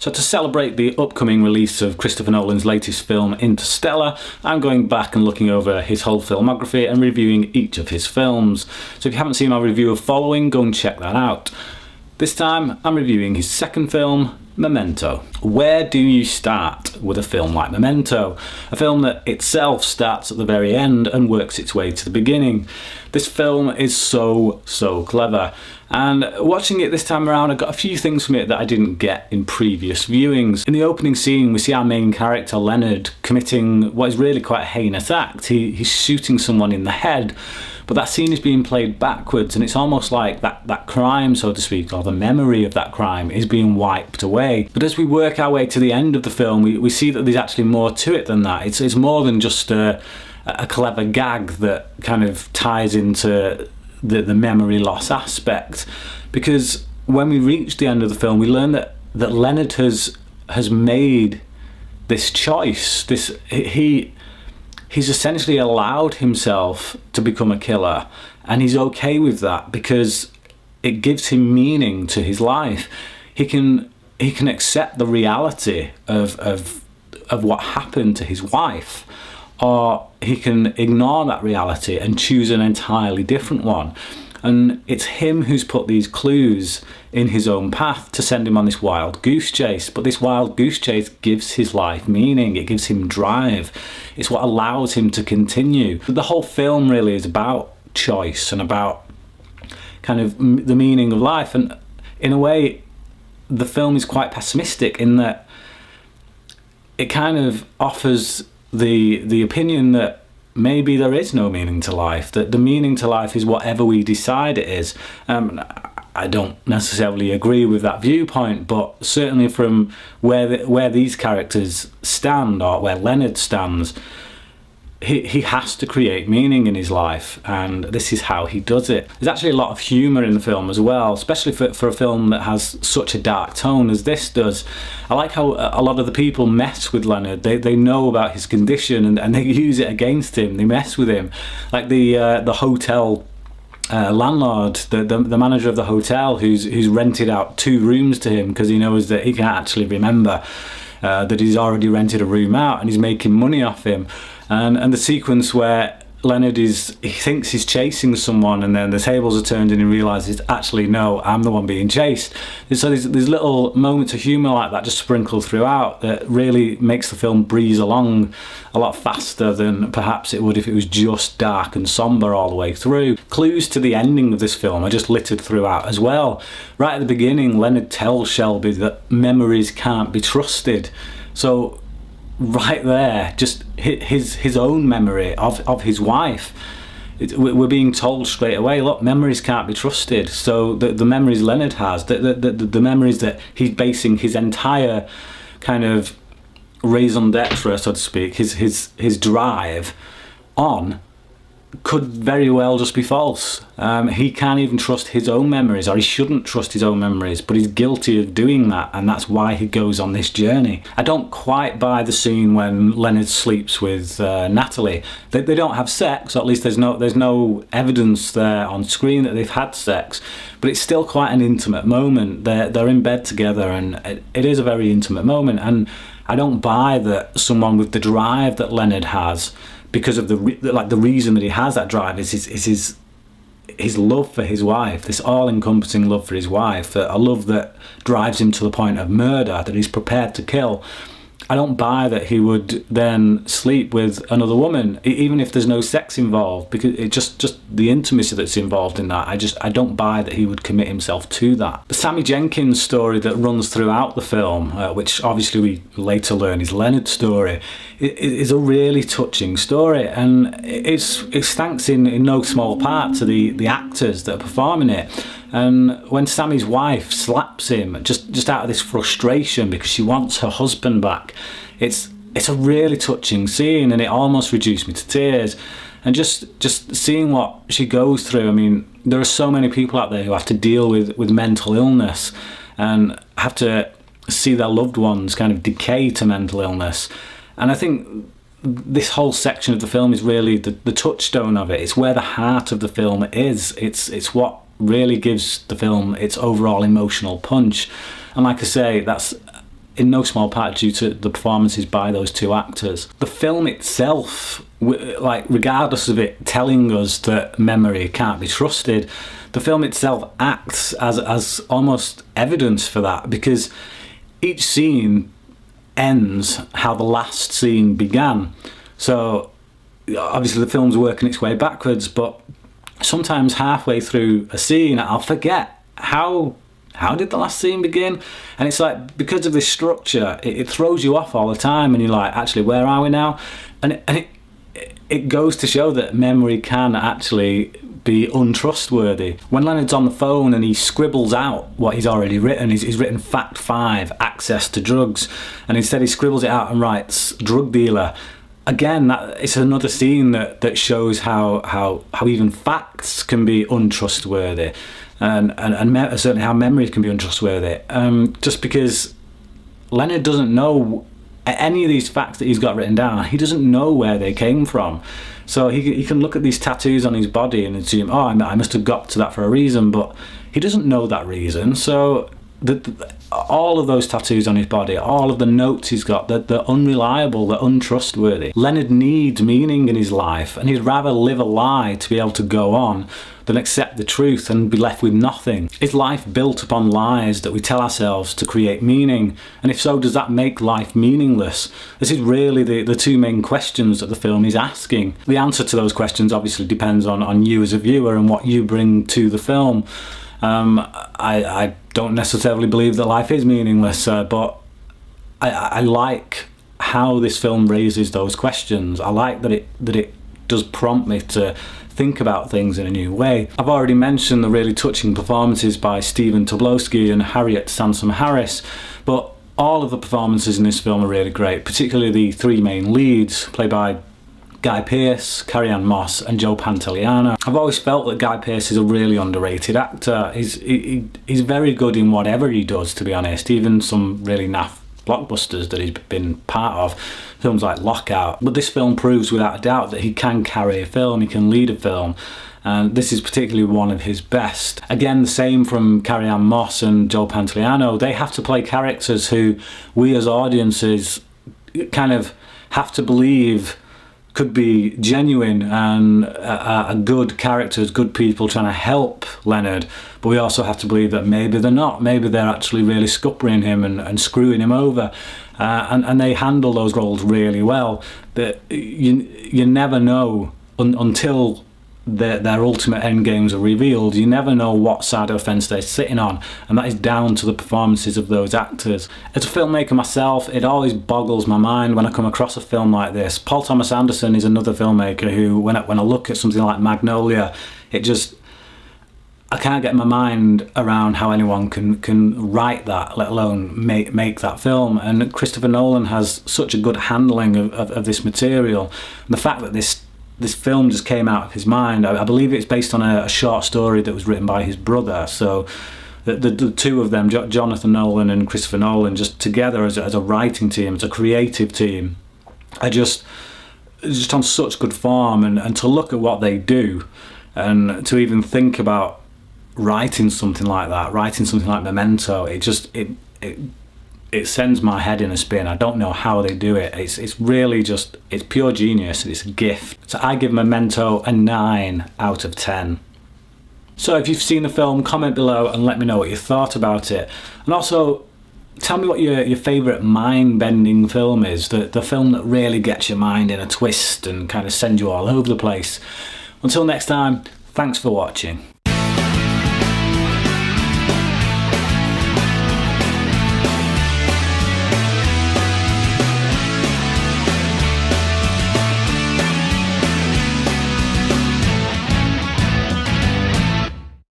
So to celebrate the upcoming release of Christopher Nolan's latest film, Interstellar, I'm going back and looking over his whole filmography and reviewing each of his films. So if you haven't seen my review of Following, go and check that out. This time I'm reviewing his second film, Memento. Where do you start with a film like Memento? A film that itself starts at the very end and works its way to the beginning. This film is so clever, and watching it this time around I got a few things from it that I didn't get in previous viewings. In the opening scene we see our main character Leonard committing what is really quite a heinous act. He's shooting someone in the head, but that scene is being played backwards, and it's almost like that crime, so to speak, or the memory of that crime is being wiped away. But as we work our way to the end of the film, we see that there's actually more to it than that. It's more than just a clever gag that kind of ties into the memory loss aspect. Because when we reach the end of the film, we learn that Leonard has made this choice. He's essentially allowed himself to become a killer, and he's okay with that because it gives him meaning to his life. He can accept the reality of what happened to his wife, or he can ignore that reality and choose an entirely different one. And it's him who's put these clues in his own path to send him on this wild goose chase. But this wild goose chase gives his life meaning, it gives him drive. It's what allows him to continue. The whole film really is about choice and about kind of the meaning of life. And in a way, the film is quite pessimistic in that it kind of offers the opinion that maybe there is no meaning to life, that the meaning to life is whatever we decide it is. I don't necessarily agree with that viewpoint, but certainly from where these characters stand, or where Leonard stands, he has to create meaning in his life, and this is how he does it. There's actually a lot of humour in the film as well, especially for a film that has such a dark tone as this does. I like how a lot of the people mess with Leonard. They know about his condition and they use it against him. They mess with him, like the hotel landlord, the manager of the hotel, who's rented out 2 rooms to him because he knows that he can't actually remember that he's already rented a room out, and he's making money off him. And the sequence where Leonard he thinks he's chasing someone, and then the tables are turned and he realises, actually no, I'm the one being chased. And so there's little moments of humour like that just sprinkled throughout that really makes the film breeze along a lot faster than perhaps it would if it was just dark and sombre all the way through. Clues to the ending of this film are just littered throughout as well. Right at the beginning, Leonard tells Shelby that memories can't be trusted. So right there, just his own memory of his wife, we're being told straight away, look, memories can't be trusted. So the memories Leonard has, the memories that he's basing his entire kind of raison d'etre, so to speak, his drive on, could very well just be false. He can't even trust his own memories, or he shouldn't trust his own memories, but he's guilty of doing that, and that's why he goes on this journey. I don't quite buy the scene when Leonard sleeps with Natalie. They don't have sex, or at least there's no evidence there on screen that they've had sex, but it's still quite an intimate moment. They're in bed together, and it is a very intimate moment, and I don't buy that someone with the drive that Leonard has, because of the reason that he has that drive is his love for his wife, this all-encompassing love for his wife, a love that drives him to the point of murder, that he's prepared to kill. I don't buy that he would then sleep with another woman, even if there's no sex involved, because it just the intimacy that's involved in that. I don't buy that he would commit himself to that. The Sammy Jenkins story that runs throughout the film, which obviously we later learn is Leonard's story, is a really touching story, and it's thanks in no small part to the actors that are performing it. And when Sammy's wife slaps him just out of this frustration because she wants her husband back, it's a really touching scene, and it almost reduced me to tears. And just seeing what she goes through, I mean, there are so many people out there who have to deal with mental illness and have to see their loved ones kind of decay to mental illness. And I think this whole section of the film is really the touchstone of it. It's where the heart of the film is. It's what really gives the film its overall emotional punch. And like I say, in no small part due to the performances by those two actors. The film itself, like regardless of it telling us that memory can't be trusted, the film itself acts as almost evidence for that, because each scene ends how the last scene began. So obviously the film's working its way backwards, but sometimes halfway through a scene I'll forget how did the last scene begin? And it's like, because of this structure, it throws you off all the time, and you're like, actually, where are we now? And it goes to show that memory can actually be untrustworthy. When Leonard's on the phone and he scribbles out what he's already written, he's written fact 5, access to drugs, and instead he scribbles it out and writes drug dealer. Again, it's another scene that shows how even facts can be untrustworthy, and certainly how memory can be untrustworthy. Just because Leonard doesn't know any of these facts that he's got written down, he doesn't know where they came from. So he can look at these tattoos on his body and assume, oh, I must have got to that for a reason, but he doesn't know that reason. So all of those tattoos on his body, all of the notes he's got, they're unreliable, they're untrustworthy. Leonard needs meaning in his life, and he'd rather live a lie to be able to go on than accept the truth and be left with nothing. Is life built upon lies that we tell ourselves to create meaning? And if so, does that make life meaningless? This is really the two main questions that the film is asking. The answer to those questions obviously depends on you as a viewer and what you bring to the film. I don't necessarily believe that life is meaningless, but I like how this film raises those questions. I like that it does prompt me to think about things in a new way. I've already mentioned the really touching performances by Stephen Tobolowsky and Harriet Sansom Harris, but all of the performances in this film are really great, particularly the three main leads, played by Guy Pearce, Carrie-Anne Moss and Joe Pantoliano. I've always felt that Guy Pearce is a really underrated actor. He's very good in whatever he does, to be honest, even some really naff blockbusters that he's been part of, films like Lockout. But this film proves without a doubt that he can carry a film, he can lead a film, and this is particularly one of his best. Again, the same from Carrie-Anne Moss and Joe Pantoliano. They have to play characters who we as audiences kind of have to believe could be genuine and are good characters, good people trying to help Leonard, but we also have to believe that maybe they're not. Maybe they're actually really scuppering him and screwing him over, and they handle those roles really well. That you never know until their ultimate end games are revealed. You never know what side of the fence they're sitting on, and that is down to the performances of those actors. As a filmmaker myself, it always boggles my mind when I come across a film like this. Paul Thomas Anderson is another filmmaker who, when I look at something like Magnolia, I can't get my mind around how anyone can write that, let alone make that film. And Christopher Nolan has such a good handling of this material, and the fact that this film just came out of his mind. I believe it's based on a short story that was written by his brother. So the two of them, Jonathan Nolan and Christopher Nolan, just together as a writing team, as a creative team, are just on such good form. And to look at what they do, and to even think about writing something like that, writing something like Memento, it sends my head in a spin. I don't know how they do it. It's really just, it's pure genius. It's a gift. So I give Memento a 9 out of 10. So if you've seen the film, comment below and let me know what you thought about it. And also, tell me what your favourite mind-bending film is, the film that really gets your mind in a twist and kind of sends you all over the place. Until next time, thanks for watching.